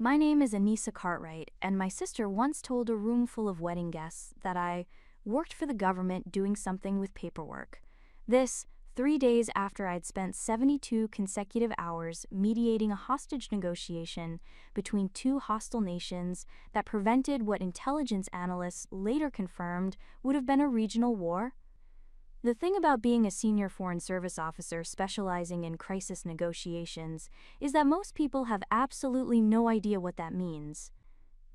My name is Anissa Cartwright, and my sister once told a room full of wedding guests that I worked for the government doing something with paperwork. This, 3 days after I'd spent 72 consecutive hours mediating a hostage negotiation between two hostile nations that prevented what intelligence analysts later confirmed would have been a regional war. The thing about being a senior Foreign Service officer specializing in crisis negotiations is that most people have absolutely no idea what that means.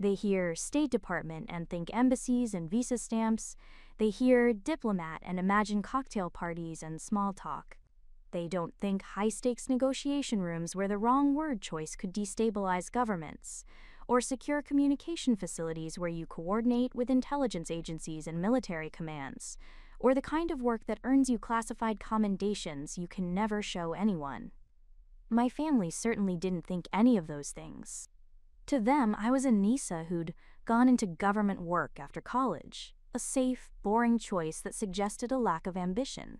They hear State Department and think embassies and visa stamps. They hear diplomat and imagine cocktail parties and small talk. They don't think high-stakes negotiation rooms where the wrong word choice could destabilize governments, or secure communication facilities where you coordinate with intelligence agencies and military commands, or the kind of work that earns you classified commendations you can never show anyone. My family certainly didn't think any of those things. To them, I was a Nisa who'd gone into government work after college, a safe, boring choice that suggested a lack of ambition.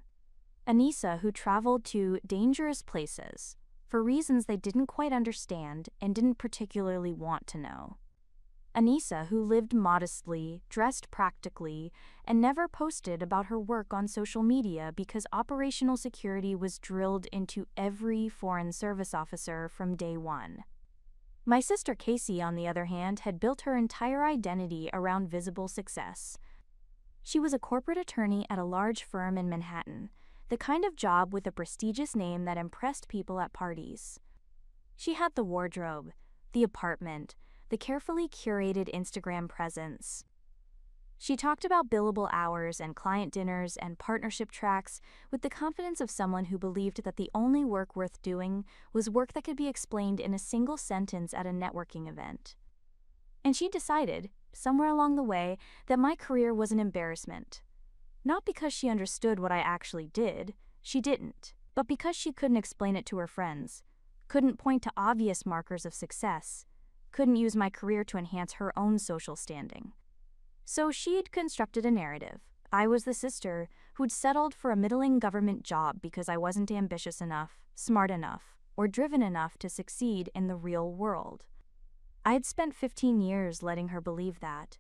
Anissa who traveled to dangerous places for reasons they didn't quite understand and didn't particularly want to know. Anissa who lived modestly, dressed practically, and never posted about her work on social media because operational security was drilled into every Foreign Service officer from day one. My sister Casey, on the other hand, had built her entire identity around visible success. She was a corporate attorney at a large firm in Manhattan, the kind of job with a prestigious name that impressed people at parties. She had the wardrobe, the apartment, the carefully curated Instagram presence. She talked about billable hours and client dinners and partnership tracks with the confidence of someone who believed that the only work worth doing was work that could be explained in a single sentence at a networking event. And she decided, somewhere along the way, that my career was an embarrassment. Not because she understood what I actually did, she didn't, but because she couldn't explain it to her friends, couldn't point to obvious markers of success, couldn't use my career to enhance her own social standing. So she'd constructed a narrative. I was the sister who'd settled for a middling government job because I wasn't ambitious enough, smart enough, or driven enough to succeed in the real world. I had spent 15 years letting her believe that.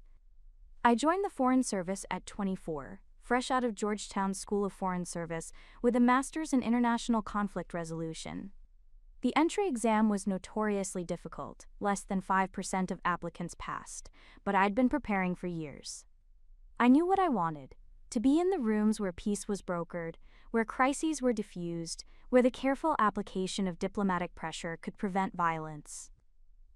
I joined the Foreign Service at 24, fresh out of Georgetown's School of Foreign Service with a master's in international conflict resolution. The entry exam was notoriously difficult. Less than 5% of applicants passed, but I'd been preparing for years. I knew what I wanted, to be in the rooms where peace was brokered, where crises were diffused, where the careful application of diplomatic pressure could prevent violence.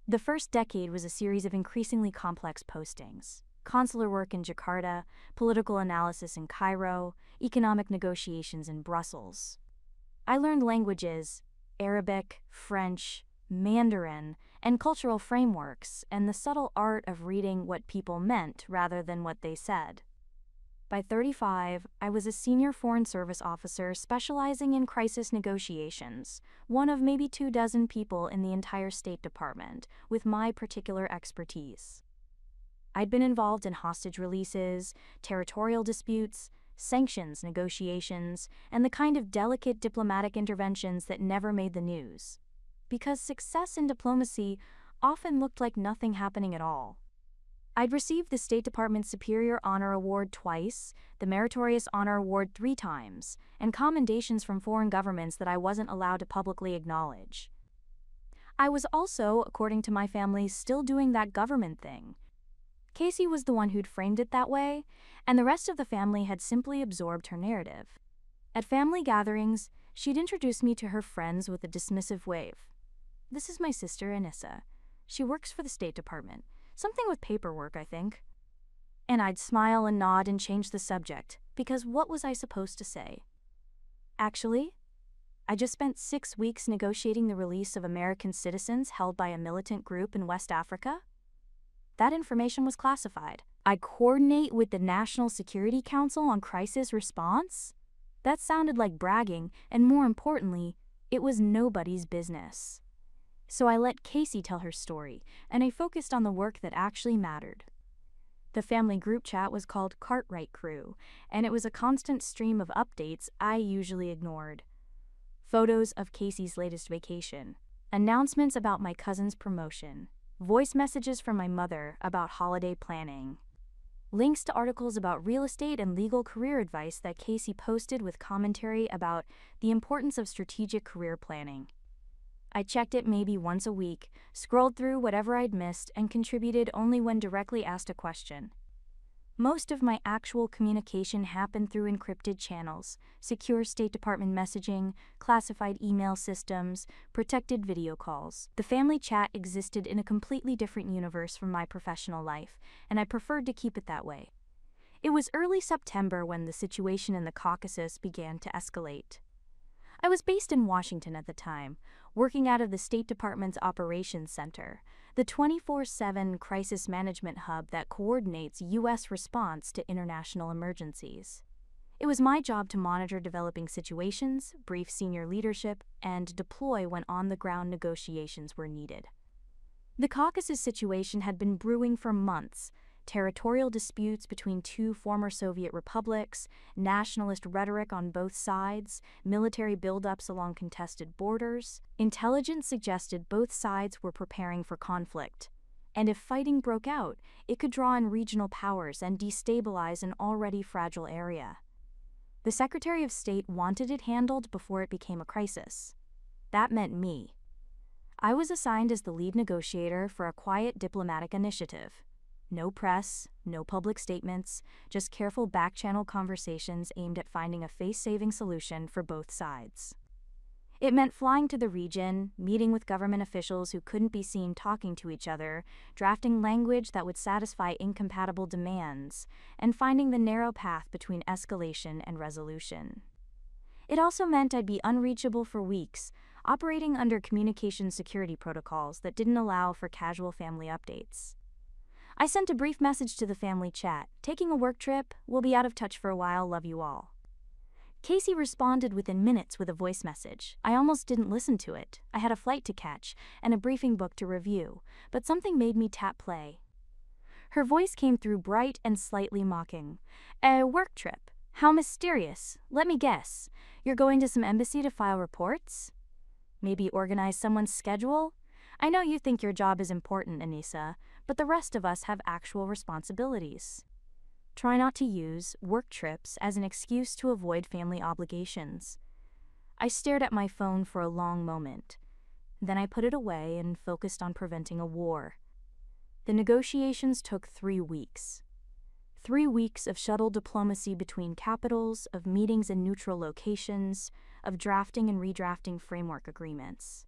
The first decade was a series of increasingly complex postings. Consular work in Jakarta, political analysis in Cairo, economic negotiations in Brussels. I learned languages, Arabic, French, Mandarin, and cultural frameworks, and the subtle art of reading what people meant rather than what they said. By 35, I was a senior Foreign Service officer specializing in crisis negotiations, one of maybe 24 people in the entire State Department, with my particular expertise. I'd been involved in hostage releases, territorial disputes, sanctions negotiations, and the kind of delicate diplomatic interventions that never made the news. Because success in diplomacy often looked like nothing happening at all. I'd received the State Department's Superior Honor Award twice, the Meritorious Honor Award 3 times, and commendations from foreign governments that I wasn't allowed to publicly acknowledge. I was also, according to my family, still doing that government thing. Casey was the one who'd framed it that way, and the rest of the family had simply absorbed her narrative. At family gatherings, she'd introduce me to her friends with a dismissive wave. "This is my sister, Anissa. She works for the State Department. Something with paperwork, I think." And I'd smile and nod and change the subject, because what was I supposed to say? Actually, I just spent 6 weeks negotiating the release of American citizens held by a militant group in West Africa. That information was classified. I coordinate with the National Security Council on crisis response? That sounded like bragging, and more importantly, it was nobody's business. So I let Casey tell her story, and I focused on the work that actually mattered. The family group chat was called Cartwright Crew, and it was a constant stream of updates I usually ignored. Photos of Casey's latest vacation, announcements about my cousin's promotion, voice messages from my mother about holiday planning, links to articles about real estate and legal career advice that Casey posted with commentary about the importance of strategic career planning. I checked it maybe once a week, scrolled through whatever I'd missed, and contributed only when directly asked a question. Most of my actual communication happened through encrypted channels, secure State Department messaging, classified email systems, protected video calls. The family chat existed in a completely different universe from my professional life, and I preferred to keep it that way. It was early September when the situation in the Caucasus began to escalate. I was based in Washington at the time, working out of the State Department's Operations Center, the 24/7 crisis management hub that coordinates U.S. response to international emergencies. It was my job to monitor developing situations, brief senior leadership, and deploy when on-the-ground negotiations were needed. The Caucasus situation had been brewing for months. Territorial disputes between two former Soviet republics, nationalist rhetoric on both sides, military buildups along contested borders. Intelligence suggested both sides were preparing for conflict, and if fighting broke out, it could draw in regional powers and destabilize an already fragile area. The Secretary of State wanted it handled before it became a crisis. That meant me. I was assigned as the lead negotiator for a quiet diplomatic initiative. No press, no public statements, just careful back-channel conversations aimed at finding a face-saving solution for both sides. It meant flying to the region, meeting with government officials who couldn't be seen talking to each other, drafting language that would satisfy incompatible demands, and finding the narrow path between escalation and resolution. It also meant I'd be unreachable for weeks, operating under communication security protocols that didn't allow for casual family updates. I sent a brief message to the family chat, taking a work trip, we'll be out of touch for a while, love you all. Casey responded within minutes with a voice message. I almost didn't listen to it. I had a flight to catch and a briefing book to review, but something made me tap play. Her voice came through bright and slightly mocking. A work trip? How mysterious. Let me guess. You're going to some embassy to file reports? Maybe organize someone's schedule? I know you think your job is important, Anissa, but the rest of us have actual responsibilities. Try not to use work trips as an excuse to avoid family obligations. I stared at my phone for a long moment. Then I put it away and focused on preventing a war. The negotiations took 3 weeks. 3 weeks of shuttle diplomacy between capitals, of meetings in neutral locations, of drafting and redrafting framework agreements.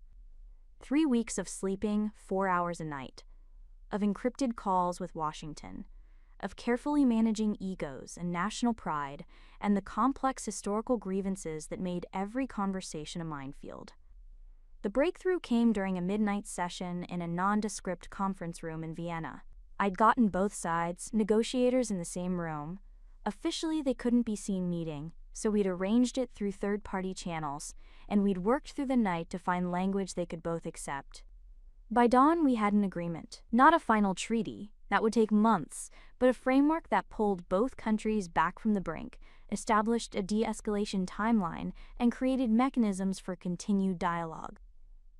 3 weeks of sleeping 4 hours a night, of encrypted calls with Washington, of carefully managing egos and national pride and the complex historical grievances that made every conversation a minefield. The breakthrough came during a midnight session in a nondescript conference room in Vienna. I'd gotten both sides, negotiators in the same room. Officially, they couldn't be seen meeting, so we'd arranged it through third-party channels, and we'd worked through the night to find language they could both accept. By dawn, we had an agreement. Not a final treaty, that would take months, but a framework that pulled both countries back from the brink, established a de-escalation timeline, and created mechanisms for continued dialogue.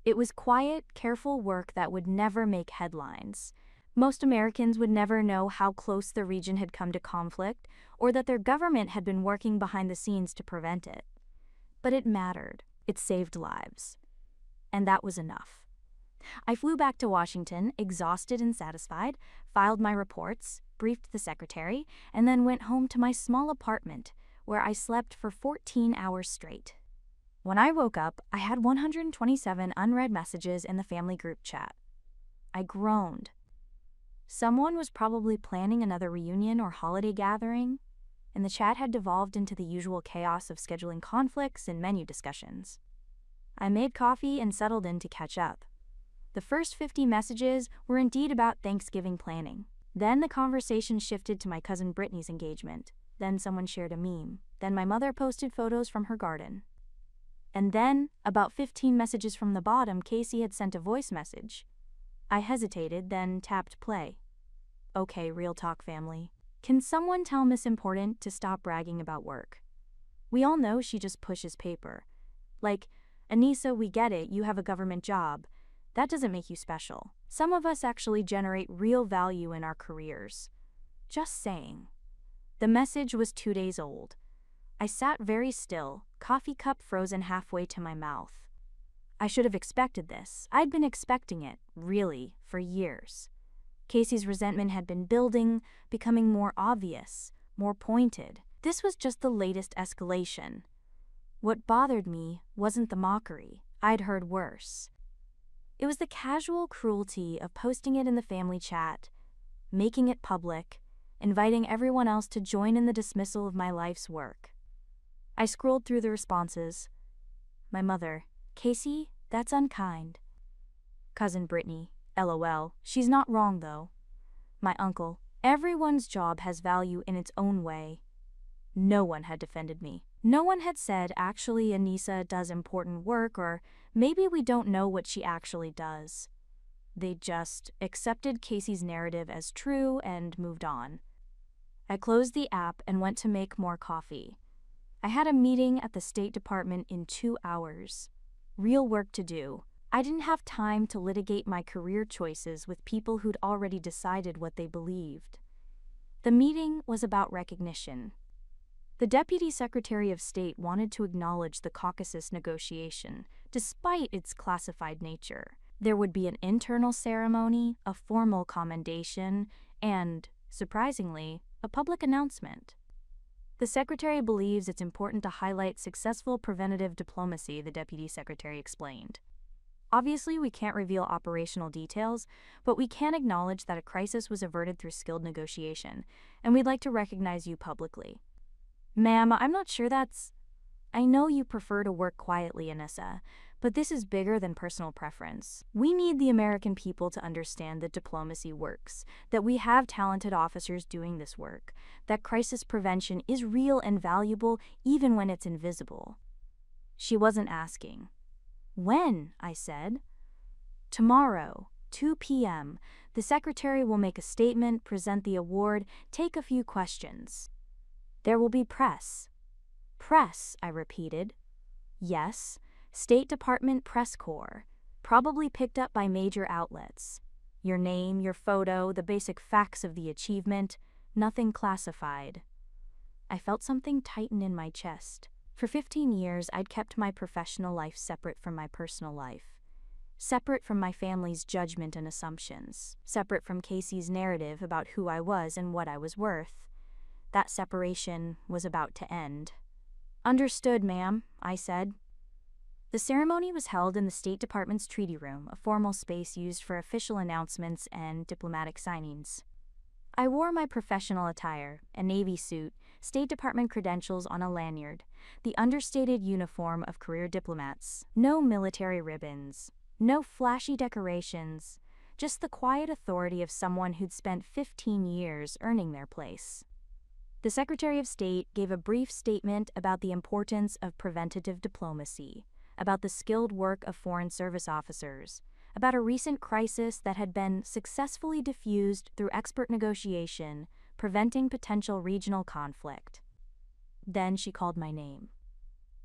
It was quiet, careful work that would never make headlines. Most Americans would never know how close the region had come to conflict, or that their government had been working behind the scenes to prevent it. But it mattered. It saved lives. And that was enough. I flew back to Washington, exhausted and satisfied, filed my reports, briefed the secretary, and then went home to my small apartment, where I slept for 14 hours straight. When I woke up, I had 127 unread messages in the family group chat. I groaned. Someone was probably planning another reunion or holiday gathering, and the chat had devolved into the usual chaos of scheduling conflicts and menu discussions. I made coffee and settled in to catch up. The first 50 messages were indeed about Thanksgiving planning. Then the conversation shifted to my cousin Brittany's engagement. Then someone shared a meme. Then my mother posted photos from her garden. And then, about 15 messages from the bottom, Casey had sent a voice message. I hesitated, then tapped play. Okay, real talk, family. Can someone tell Miss Important to stop bragging about work? We all know she just pushes paper. Like, Anissa, we get it, you have a government job. That doesn't make you special. Some of us actually generate real value in our careers. Just saying. The message was 2 days old. I sat very still, coffee cup frozen halfway to my mouth. I should have expected this. I'd been expecting it, really, for years. Casey's resentment had been building, becoming more obvious, more pointed. This was just the latest escalation. What bothered me wasn't the mockery. I'd heard worse. It was the casual cruelty of posting it in the family chat, making it public, inviting everyone else to join in the dismissal of my life's work. I scrolled through the responses. My mother, Casey, that's unkind. Cousin Brittany, LOL, she's not wrong though. My uncle, everyone's job has value in its own way. No one had defended me. No one had said, actually, Anissa does important work, or maybe we don't know what she actually does. They just accepted Casey's narrative as true and moved on. I closed the app and went to make more coffee. I had a meeting at the State Department in 2 hours. Real work to do. I didn't have time to litigate my career choices with people who'd already decided what they believed. The meeting was about recognition. The Deputy Secretary of State wanted to acknowledge the Caucasus negotiation, despite its classified nature. There would be an internal ceremony, a formal commendation, and, surprisingly, a public announcement. The Secretary believes it's important to highlight successful preventative diplomacy, the Deputy Secretary explained. Obviously, we can't reveal operational details, but we can acknowledge that a crisis was averted through skilled negotiation, and we'd like to recognize you publicly. Ma'am, I'm not sure that's... I know you prefer to work quietly, Anissa, but this is bigger than personal preference. We need the American people to understand that diplomacy works, that we have talented officers doing this work, that crisis prevention is real and valuable even when it's invisible. She wasn't asking. When? I said. Tomorrow, 2 p.m., the Secretary will make a statement, present the award, take a few questions. There will be press. Press, I repeated. Yes, State Department press corps, probably picked up by major outlets. Your name, your photo, the basic facts of the achievement, nothing classified. I felt something tighten in my chest. For 15 years, I'd kept my professional life separate from my personal life. Separate from my family's judgment and assumptions. Separate from Casey's narrative about who I was and what I was worth. That separation was about to end. Understood, ma'am, I said. The ceremony was held in the State Department's treaty room, a formal space used for official announcements and diplomatic signings. I wore my professional attire, a Navy suit, State Department credentials on a lanyard, the understated uniform of career diplomats. No military ribbons, no flashy decorations, just the quiet authority of someone who'd spent 15 years earning their place. The Secretary of State gave a brief statement about the importance of preventative diplomacy, about the skilled work of Foreign Service officers, about a recent crisis that had been successfully diffused through expert negotiation, preventing potential regional conflict. Then she called my name.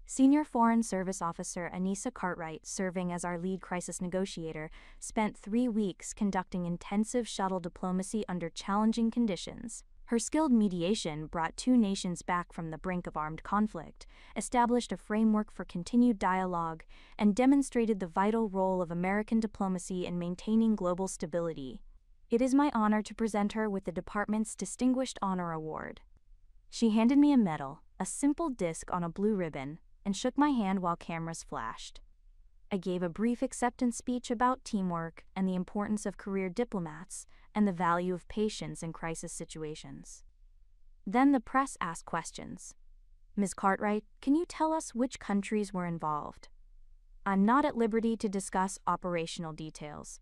Senior Foreign Service Officer Anissa Cartwright, serving as our lead crisis negotiator, spent 3 weeks conducting intensive shuttle diplomacy under challenging conditions. Her skilled mediation brought 2 nations back from the brink of armed conflict, established a framework for continued dialogue, and demonstrated the vital role of American diplomacy in maintaining global stability. It is my honor to present her with the department's Distinguished Honor Award. She handed me a medal, a simple disc on a blue ribbon, and shook my hand while cameras flashed. I gave a brief acceptance speech about teamwork and the importance of career diplomats and the value of patience in crisis situations. Then the press asked questions. Ms. Cartwright, can you tell us which countries were involved? I'm not at liberty to discuss operational details.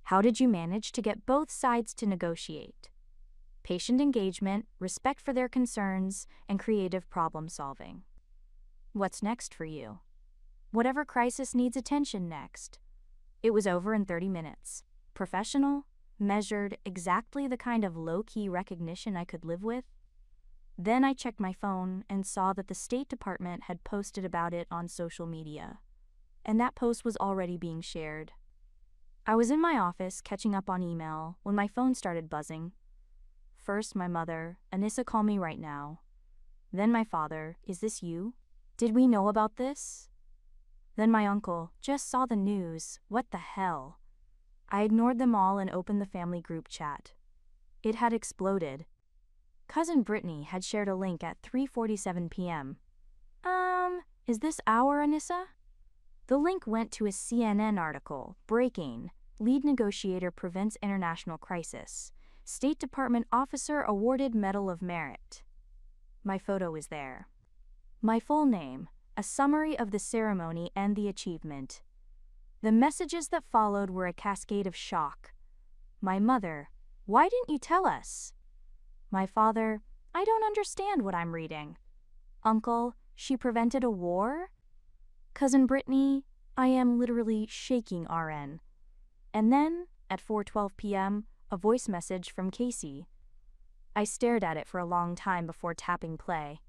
How did you manage to get both sides to negotiate? Patient engagement, respect for their concerns, and creative problem solving. What's next for you? Whatever crisis needs attention next. It was over in 30 minutes. Professional, measured, exactly the kind of low-key recognition I could live with. Then I checked my phone and saw that the State Department had posted about it on social media. And that post was already being shared. I was in my office catching up on email when my phone started buzzing. First, my mother, Anissa, call me right now. Then my father, is this you? Did we know about this? Then my uncle, just saw the news, what the hell? I ignored them all and opened the family group chat. It had exploded. Cousin Brittany had shared a link at 3:47 p.m. Is this our Anissa? The link went to a CNN article, breaking, lead negotiator prevents international crisis. State Department officer awarded Medal of Merit. My photo is there. My full name, a summary of the ceremony and the achievement. The messages that followed were a cascade of shock. My mother, why didn't you tell us? My father, I don't understand what I'm reading. Uncle, she prevented a war? Cousin Brittany, I am literally shaking RN. And then, at 4:12 p.m., a voice message from Casey. I stared at it for a long time before tapping play.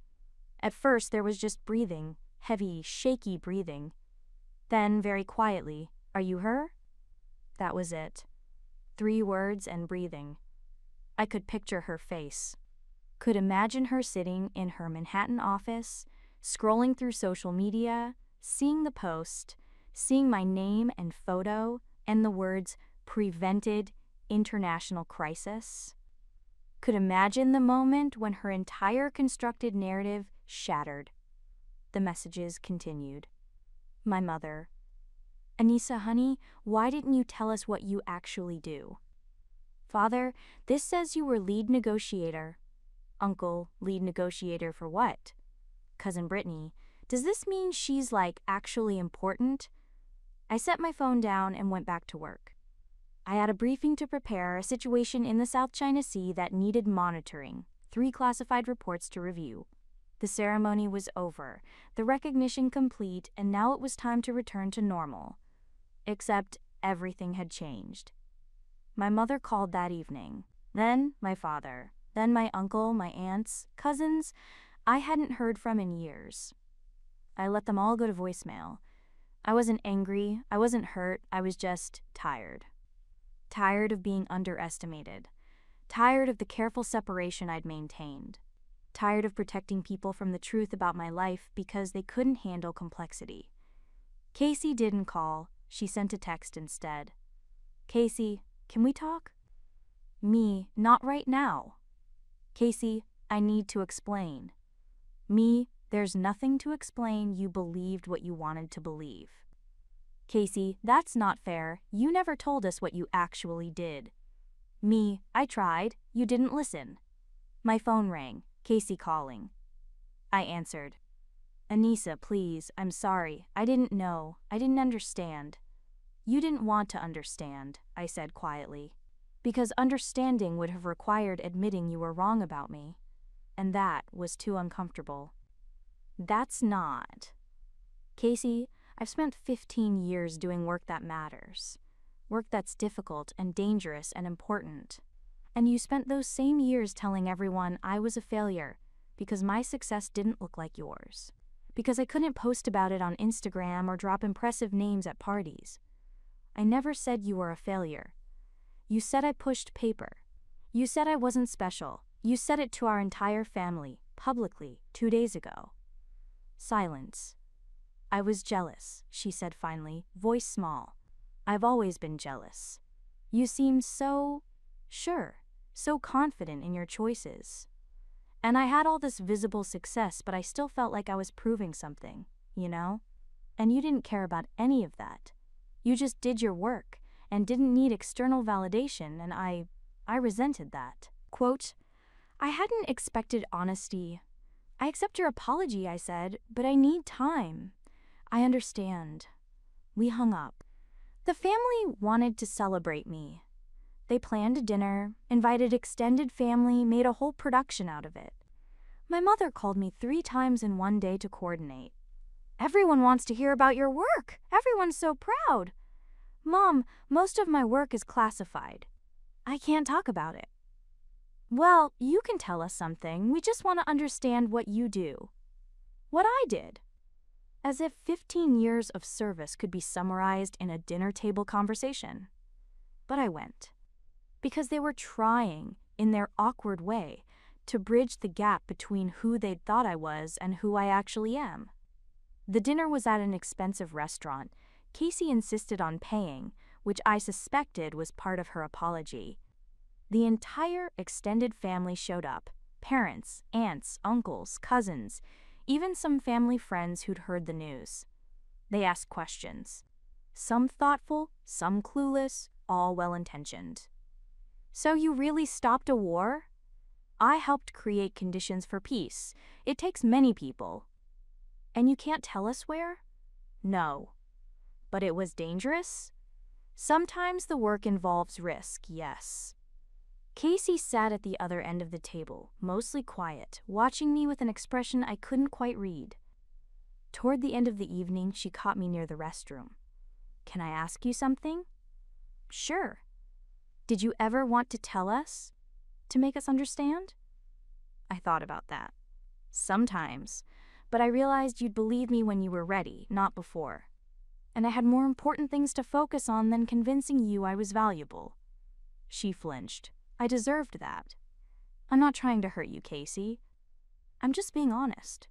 At first, there was just breathing, heavy, shaky breathing. Then, very quietly, are you her? That was it. 3 words and breathing. I could picture her face. Could imagine her sitting in her Manhattan office, scrolling through social media, seeing the post, seeing my name and photo, and the words, prevented international crisis. Could imagine the moment when her entire constructed narrative shattered. The messages continued. My mother, Anissa, honey, why didn't you tell us what you actually do? Father, this says you were lead negotiator. Uncle, lead negotiator for what? Cousin Brittany, does this mean she's like actually important? I set my phone down and went back to work. I had a briefing to prepare, a situation in the South China Sea that needed monitoring, 3 classified reports to review. The ceremony was over, the recognition complete, and now it was time to return to normal. Except everything had changed. My mother called that evening. Then my father. Then my uncle, my aunts, cousins I hadn't heard from in years. I let them all go to voicemail. I wasn't angry, I wasn't hurt, I was just tired. Tired of being underestimated. Tired of the careful separation I'd maintained. Tired of protecting people from the truth about my life because they couldn't handle complexity. Casey didn't call, she sent a text instead. Casey, can we talk? Me, not right now. Casey, I need to explain. Me, there's nothing to explain, you believed what you wanted to believe. Casey, that's not fair, you never told us what you actually did. Me, I tried, you didn't listen. My phone rang, Casey calling. I answered. Anissa, please, I'm sorry, I didn't know, I didn't understand. You didn't want to understand, I said quietly. Because understanding would have required admitting you were wrong about me. And that was too uncomfortable. That's not. Casey, I've spent 15 years doing work that matters. Work that's difficult and dangerous and important. And you spent those same years telling everyone I was a failure because my success didn't look like yours. Because I couldn't post about it on Instagram or drop impressive names at parties. I never said you were a failure. You said I pushed paper. You said I wasn't special. You said it to our entire family, publicly, 2 days ago. Silence. I was jealous, she said finally, voice small. I've always been jealous. You seemed so sure, so confident in your choices. And I had all this visible success, but I still felt like I was proving something, you know? And you didn't care about any of that. You just did your work and didn't need external validation, and I resented that. Quote, I hadn't expected honesty. I accept your apology, I said, but I need time. I understand. We hung up. The family wanted to celebrate me. They planned a dinner, invited extended family, made a whole production out of it. My mother called me 3 times in one day to coordinate. Everyone wants to hear about your work. Everyone's so proud. Mom, most of my work is classified. I can't talk about it. Well, you can tell us something. We just want to understand what you do. What I did. As if 15 years of service could be summarized in a dinner table conversation. but I went. Because they were trying, in their awkward way, to bridge the gap between who they'd thought I was and who I actually am. The dinner was at an expensive restaurant. Casey insisted on paying, which I suspected was part of her apology. The entire extended family showed up: parents, aunts, uncles, cousins, even some family friends who'd heard the news. They asked questions. Some thoughtful, some clueless, all well-intentioned. "So you really stopped a war?" "I helped create conditions for peace. It takes many people." "And you can't tell us where?" "No." "But it was dangerous?" "Sometimes the work involves risk, yes." Casey sat at the other end of the table, mostly quiet, watching me with an expression I couldn't quite read. Toward the end of the evening, she caught me near the restroom. "Can I ask you something?" "Sure." "Did you ever want to tell us? To make us understand?" I thought about that. "Sometimes, but I realized you'd believe me when you were ready, not before. And I had more important things to focus on than convincing you I was valuable." She flinched. "I deserved that." "I'm not trying to hurt you, Casey. I'm just being honest."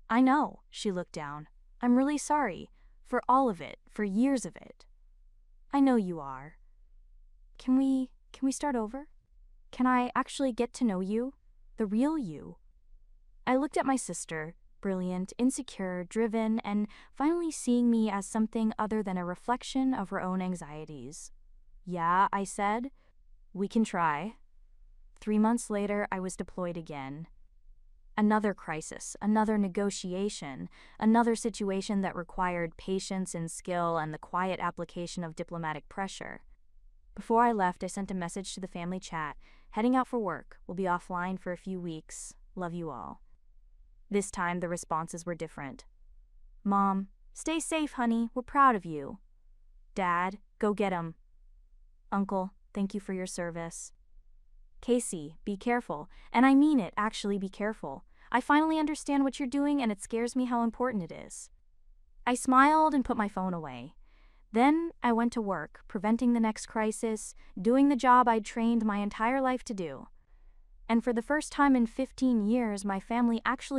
"I know," she looked down. "I'm really sorry. For all of it, for years of it." "I know you are. Can we start over? Can I actually get to know you? The real you?" I looked at my sister, brilliant, insecure, driven, and finally seeing me as something other than a reflection of her own anxieties. "Yeah," I said. "We can try." 3 months later, I was deployed again. Another crisis, another negotiation, another situation that required patience and skill and the quiet application of diplomatic pressure. Before I left, I sent a message to the family chat: "Heading out for work. We'll be offline for a few weeks. Love you all." This time, the responses were different. "Mom, stay safe, honey. We're proud of you." "Dad, go get 'em." "Uncle, thank you for your service." "Casey, be careful. And I mean it, actually be careful. I finally understand what you're doing and it scares me how important it is." I smiled and put my phone away. Then I went to work, preventing the next crisis, doing the job I'd trained my entire life to do. And for the first time in 15 years, my family actually